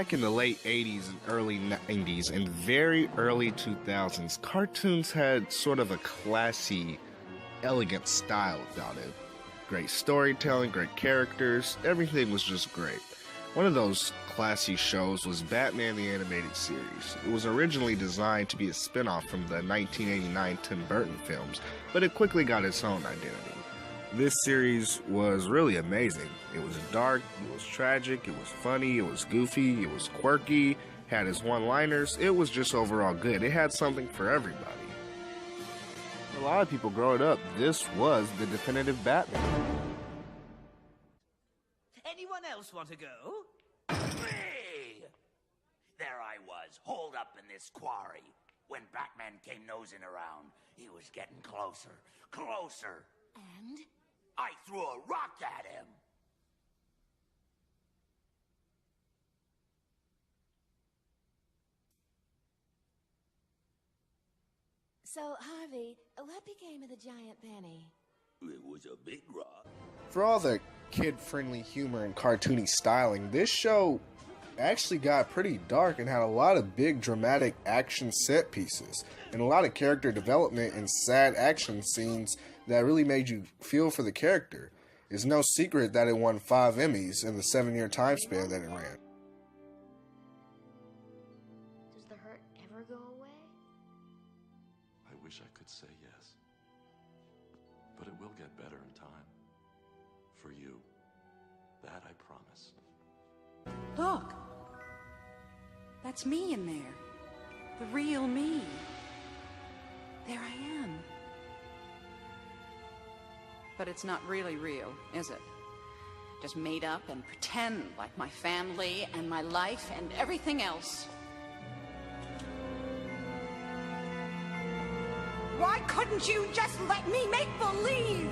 Back in the late 80s and early 90s and very early 2000s, cartoons had sort of a classy, elegant style about it. Great storytelling, great characters, everything was just great. One of those classy shows was Batman the Animated Series. It was originally designed to be a spin-off from the 1989 Tim Burton films, but it quickly got its own identity. This series was really amazing. It was dark, it was tragic, it was funny, it was goofy, it was quirky, had its one-liners. It was just overall good. It had something for everybody. For a lot of people growing up, this was the definitive Batman. Anyone else want to go? Hey! There I was, holed up in this quarry. When Batman came nosing around, he was getting closer, closer. And? I threw a rock at him. So, Harvey, what became of the giant penny? It was a big rock. For all the kid-friendly humor and cartoony styling, this show actually got pretty dark and had a lot of big dramatic action set pieces and a lot of character development and sad action scenes that really made you feel for the character. It's no secret that it won 5 Emmys in the 7-year time span that it ran. Does the hurt ever go away? I wish I could say yes. But it will get better in time. For you. That I promise. Look! That's me in there. The real me. There I am. But it's not really real, is it? Just made up and pretend like my family and my life and everything else. Why couldn't you just let me make believe?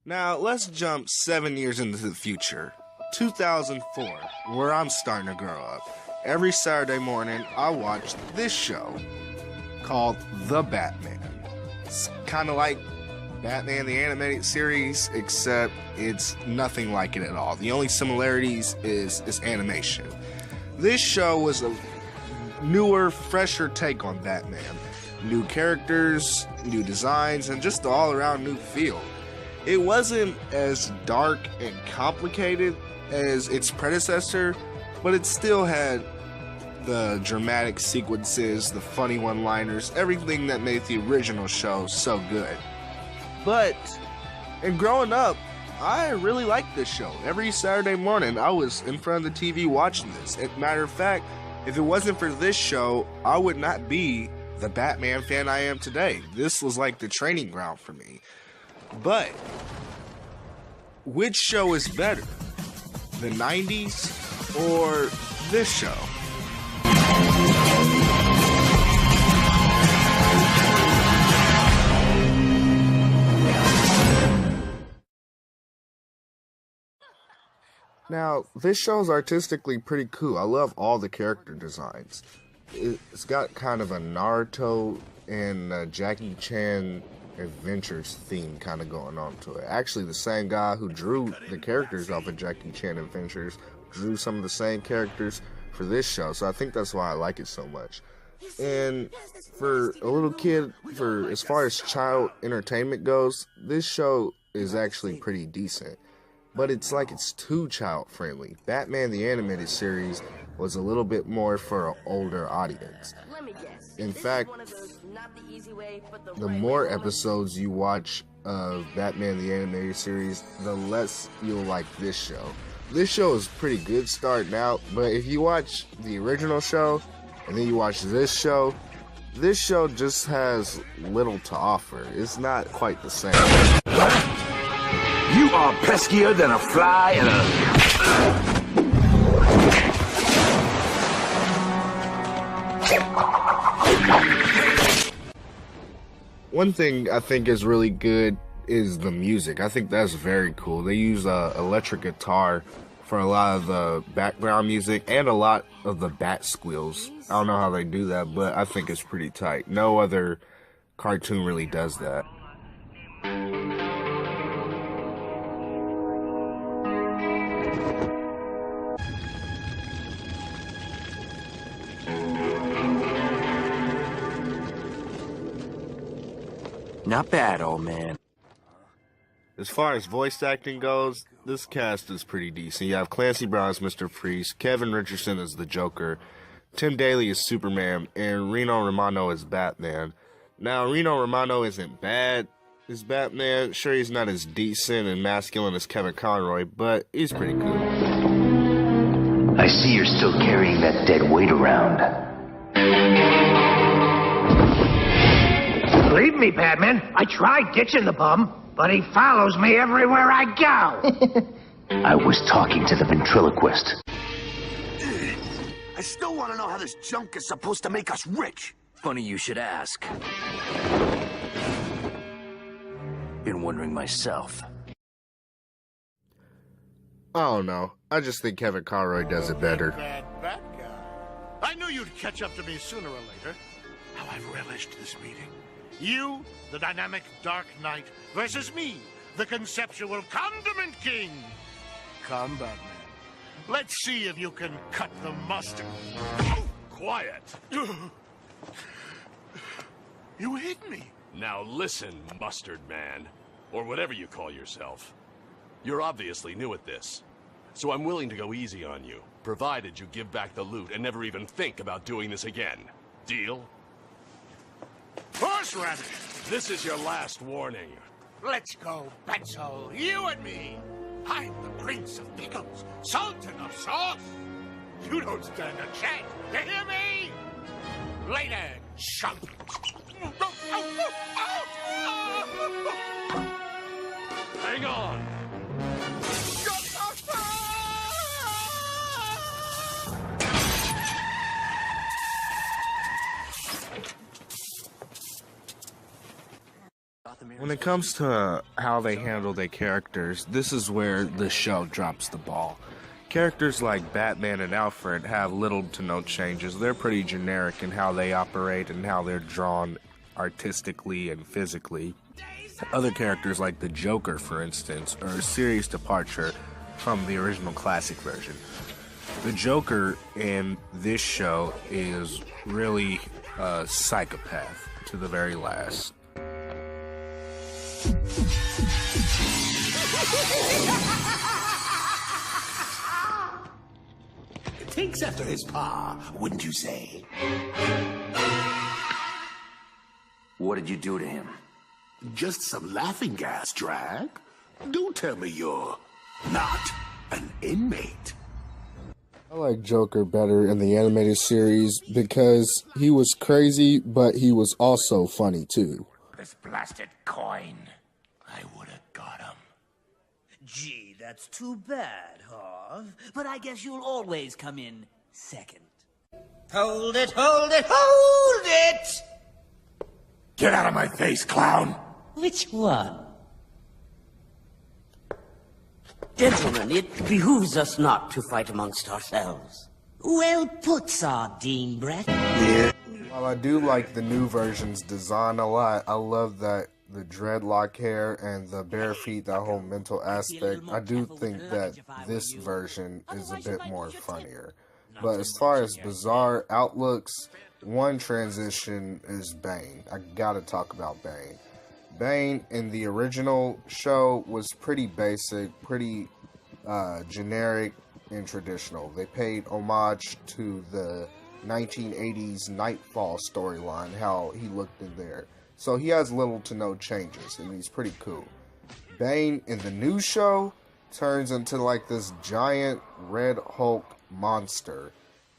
Now, let's jump 7 years into the future. 2004, where I'm starting to grow up. Every Saturday morning, I watch this show called The Batman. It's kind of like Batman the Animated Series, except it's nothing like it at all. The only similarities is its animation. This show was a newer, fresher take on Batman. New characters, new designs, and just the all-around new feel. It wasn't as dark and complicated as its predecessor, but it still had the dramatic sequences, the funny one-liners, everything that made the original show so good. But, in growing up, I really liked this show. Every Saturday morning, I was in front of the TV watching this. As a matter of fact, if it wasn't for this show, I would not be the Batman fan I am today. This was like the training ground for me. But, which show is better? The 90s or this show? Now, this show is artistically pretty cool. I love all the character designs. It's got kind of a Naruto and Jackie Chan Adventures theme kind of going on to it. Actually, the same guy who drew the characters off of Jackie Chan Adventures drew some of the same characters for this show, so I think that's why I like it so much. And for a little kid, for as far as child entertainment goes, this show is actually pretty decent. But it's like it's too child friendly. Batman the Animated Series was a little bit more for an older audience. In fact, the more episodes you watch of Batman the Animated Series, the less you'll like this show. this show is pretty good starting out, but if you watch the original show and then you watch this show just has little to offer. It's not quite the same. You are peskier than a fly in a... One thing I think is really good is the music. I think that's very cool. They use electric guitar for a lot of the background music and a lot of the bat squeals. I don't know how they do that, but I think it's pretty tight. No other cartoon really does that. Not bad, old man. As far as voice acting goes, this cast is pretty decent. You have Clancy Brown as Mr. Freeze, Kevin Richardson as the Joker, Tim Daly as Superman, and Reno Romano as Batman. Now, Reno Romano isn't bad as Batman. Sure, he's not as decent and masculine as Kevin Conroy, but he's pretty cool. I see you're still carrying that dead weight around. Believe me, Batman, I tried ditching the bum, but he follows me everywhere I go. I was talking to the ventriloquist. I still want to know how this junk is supposed to make us rich. Funny you should ask. Been wondering myself. I don't know. I just think Kevin Conroy does it better. Bad guy. I knew you'd catch up to me sooner or later. How I've relished this meeting. You, the dynamic Dark Knight, versus me, the conceptual Condiment King. Come, Batman. Let's see if you can cut the mustard. Quiet. You hit me. Now listen, Mustard Man, or whatever you call yourself. You're obviously new at this, so I'm willing to go easy on you, provided you give back the loot and never even think about doing this again. Deal? Horseradish! This is your last warning. Let's go, Batso, you and me. I'm the Prince of Pickles, Sultan of Sauce. You don't stand a chance, you hear me? Later, chump. Hang on. When it comes to how they handle their characters, this is where the show drops the ball. Characters like Batman and Alfred have little to no changes. They're pretty generic in how they operate and how they're drawn artistically and physically. Other characters like the Joker, for instance, are a serious departure from the original classic version. The Joker in this show is really a psychopath to the very last. Takes after his pa, wouldn't you say? What did you do to him? Just some laughing gas, Drag. Don't tell me you're not an inmate. I like Joker better in the animated series because he was crazy, but he was also funny too. This blasted coin. I would have got him. Gee, that's too bad, Harv. But I guess you'll always come in second. Hold it, hold it, hold it! Get out of my face, clown! Which one? Gentlemen, it behooves us not to fight amongst ourselves. Well put, Sardine Breath. Yeah. While I do like the new version's design a lot, I love that the dreadlock hair and the bare feet, that whole mental aspect. I do think that this version is a bit more funnier. But as far as bizarre outlooks, one transition is Bane. I gotta talk about Bane. Bane in the original show was pretty basic, pretty generic and traditional. They paid homage to the 1980s Nightfall storyline, how he looked in there. So he has little to no changes, and he's pretty cool. Bane in the new show turns into like this giant Red Hulk monster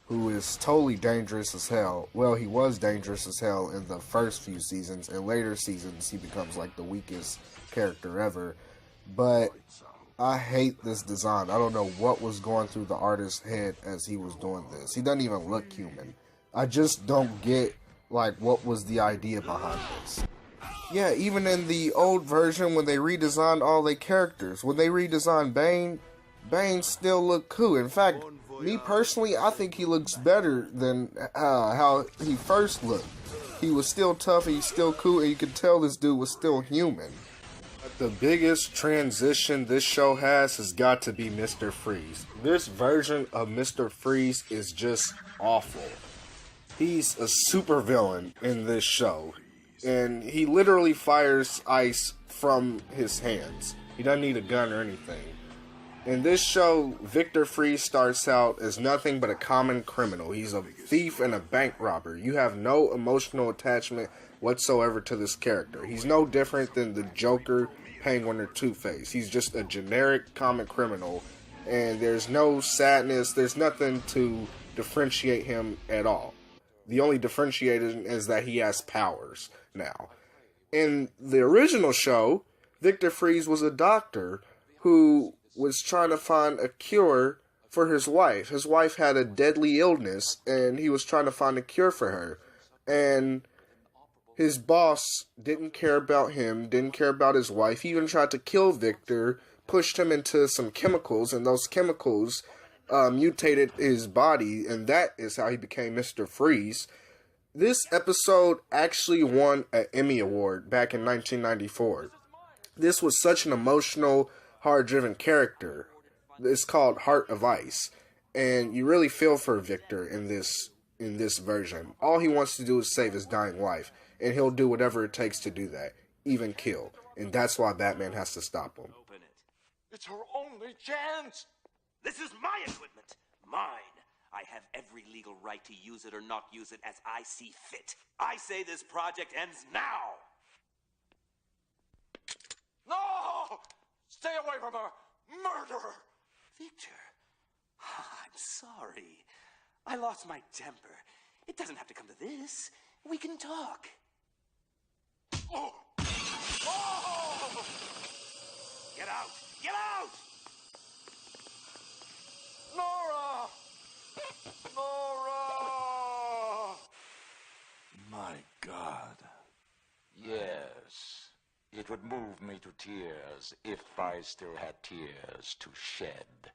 who is totally dangerous as hell. Well, he was dangerous as hell in the first few seasons. In later seasons, he becomes like the weakest character ever. But I hate this design. I don't know what was going through the artist's head as he was doing this. He doesn't even look human. I just don't get, like, what was the idea behind this. Yeah, even in the old version, when they redesigned all their characters, when they redesigned Bane still looked cool. In fact, me personally, I think he looks better than how he first looked. He was still tough, and he's still cool, and you could tell this dude was still human. But the biggest transition this show has got to be Mr. Freeze. This version of Mr. Freeze is just awful. He's a supervillain in this show, and he literally fires ice from his hands. He doesn't need a gun or anything. In this show, Victor Freeze starts out as nothing but a common criminal. He's a thief and a bank robber. You have no emotional attachment whatsoever to this character. He's no different than the Joker, Penguin, or Two-Face. He's just a generic common criminal, and there's no sadness, there's nothing to differentiate him at all. The only differentiator is that he has powers now. In the original show, Victor Freeze was a doctor who was trying to find a cure for his wife. His wife had a deadly illness, and he was trying to find a cure for her. And his boss didn't care about him, didn't care about his wife. He even tried to kill Victor, pushed him into some chemicals, and those chemicals mutated his body, and that is how he became Mr. Freeze. This episode actually won an Emmy Award back in 1994. This was such an emotional, hard-driven character. It's called Heart of Ice, and you really feel for Victor in this version. All he wants to do is save his dying wife, and he'll do whatever it takes to do that, even kill. And that's why Batman has to stop him. Open it. It's her only chance. This is my equipment. Mine. I have every legal right to use it or not use it as I see fit. I say this project ends now. No! Stay away from her! Murderer! Victor, I'm sorry. I lost my temper. It doesn't have to come to this. We can talk. Oh! Oh! Get out! Get out! Nora! Nora! My God. Yes. It would move me to tears if I still had tears to shed.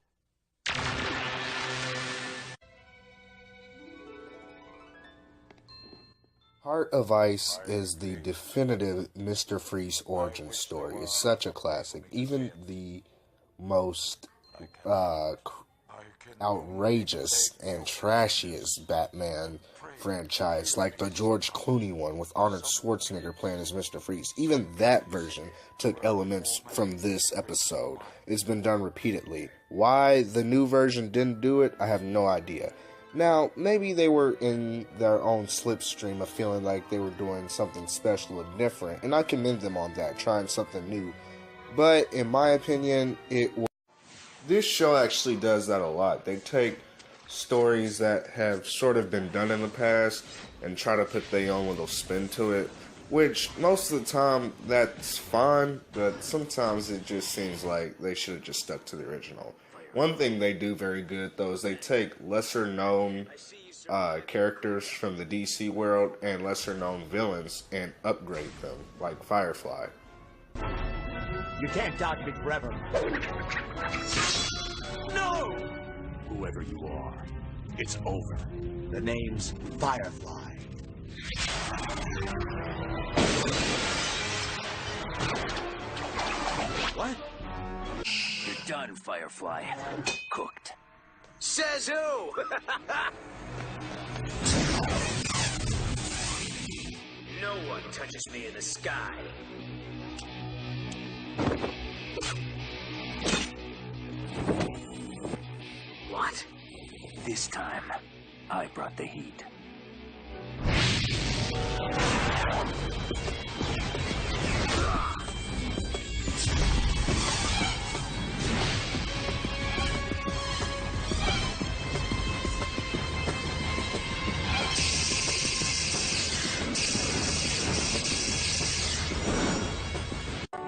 Heart of Ice is the definitive Mr. Freeze origin story. It's such a classic. Even the most outrageous and trashiest Batman franchise, like the George Clooney one with Arnold Schwarzenegger playing as Mr. Freeze, even that version took elements from this episode. It's been done repeatedly. Why the new version didn't do it, I have no idea. Now, maybe they were in their own slipstream of feeling like they were doing something special and different, and I commend them on that, trying something new. But in my opinion, this show actually does that a lot. They take stories that have sort of been done in the past and try to put their own little spin to it, which most of the time that's fine, but sometimes it just seems like they should have just stuck to the original. One thing they do very good though is they take lesser known characters from the DC world and lesser known villains and upgrade them, like Firefly. You can't dodge me forever. No! Whoever you are, it's over. The name's Firefly. What? You're done, Firefly. Cooked. Says who? No one touches me in the sky. What? This time, I brought the heat.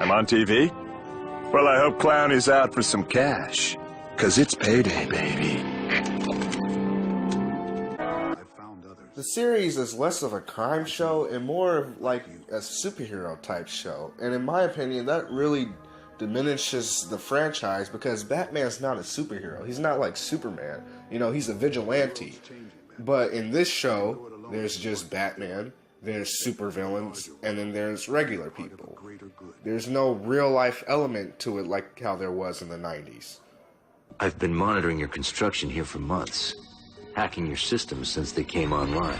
I'm on TV? Well, I hope Clowny's out for some cash. 'Cause it's payday, baby. The series is less of a crime show and more of like a superhero type show. And in my opinion, that really diminishes the franchise because Batman's not a superhero. He's not like Superman. You know, he's a vigilante. But in this show, there's just Batman, there's supervillains, and then there's regular people. There's no real life element to it like how there was in the 90s. I've been monitoring your construction here for months, hacking your systems since they came online.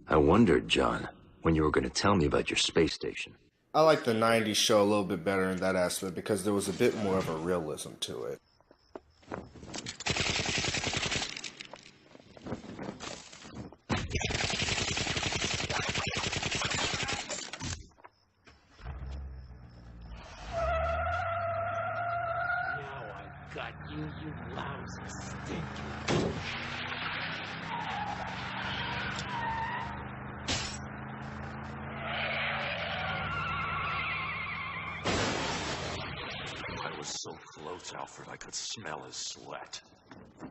I wondered, John, when you were going to tell me about your space station. I like the 90s show a little bit better in that aspect because there was a bit more of a realism to it. Got you, you lousy stinker. I was so close, Alfred, I could smell his sweat.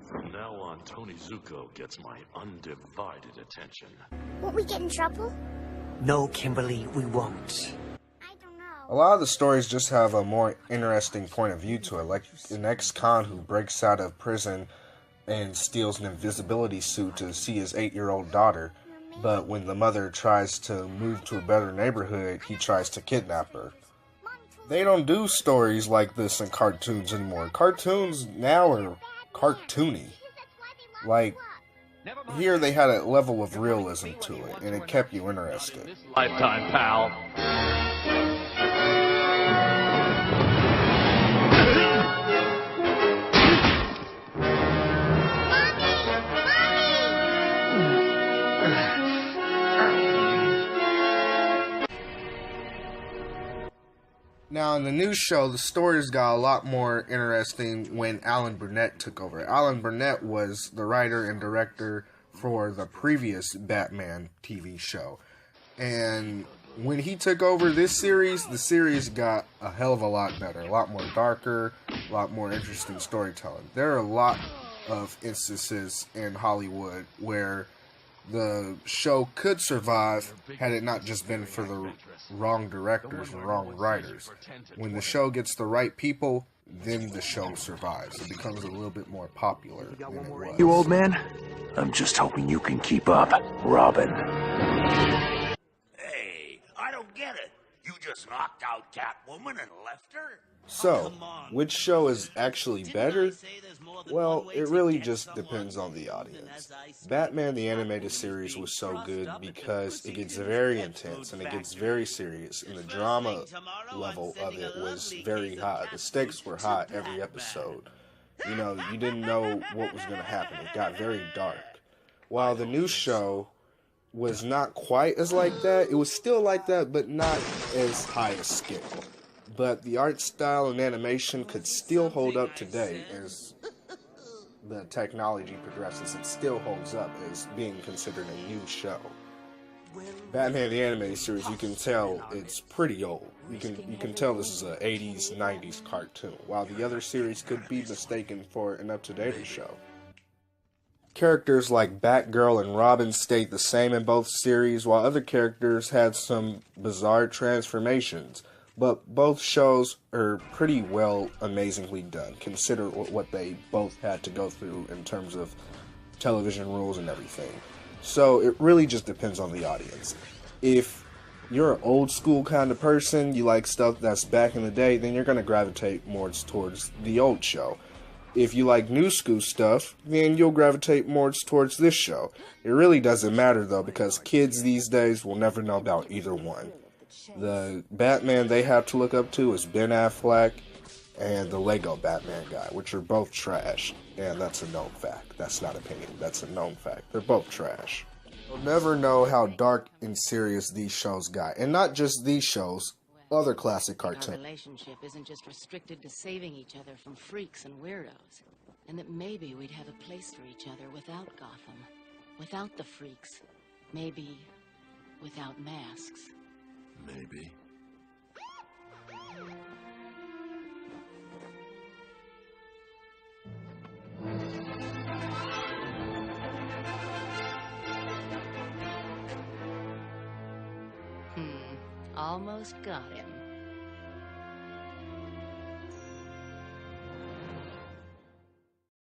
From now on, Tony Zuko gets my undivided attention. Won't we get in trouble? No, Kimberly, we won't. A lot of the stories just have a more interesting point of view to it, like an ex-con who breaks out of prison and steals an invisibility suit to see his 8-year-old daughter, but when the mother tries to move to a better neighborhood, he tries to kidnap her. They don't do stories like this in cartoons anymore. Cartoons now are cartoony. Like, here they had a level of realism to it, and it kept you interested. Lifetime, pal. Now, in the new show, the stories got a lot more interesting when Alan Burnett took over. Alan Burnett was the writer and director for the previous Batman TV show. And when he took over this series, the series got a hell of a lot better, a lot more darker, a lot more interesting storytelling. There are a lot of instances in Hollywood where the show could survive had it not just been for the wrong directors and wrong writers. When the show gets the right people, then the show survives. It becomes a little bit more popular than it was. You old man? I'm just hoping you can keep up, Robin. Hey, I don't get it. You just knocked out Catwoman and left her? So, which show is actually better? Well, it really just depends on the audience. Batman the Animated Series was so good because it gets very intense and it gets very serious, and the drama level of it was very high. The stakes were high every episode. You know, you didn't know what was going to happen. It got very dark. While the new show was not quite as like that, it was still like that, but not as high a scale. But the art style and animation could still hold up today as the technology progresses. It still holds up as being considered a new show. Batman the Animated Series, you can tell it's pretty old. You can tell this is a 80s, 90s cartoon, while the other series could be mistaken for an up-to-date show. Characters like Batgirl and Robin stayed the same in both series, while other characters had some bizarre transformations. But both shows are pretty well, amazingly done. Consider what they both had to go through in terms of television rules and everything. So it really just depends on the audience. If you're an old school kind of person, you like stuff that's back in the day, then you're going to gravitate more towards the old show. If you like new school stuff, then you'll gravitate more towards this show. It really doesn't matter though, because kids these days will never know about either one. The Batman they have to look up to is Ben Affleck and the Lego Batman guy, which are both trash. And that's a known fact. That's not opinion. That's a known fact. They're both trash. You'll never know how dark and serious these shows got. And not just these shows, other classic cartoons. Our relationship isn't just restricted to saving each other from freaks and weirdos. And that maybe we'd have a place for each other without Gotham. Without the freaks. Maybe without masks. Maybe. Almost got him.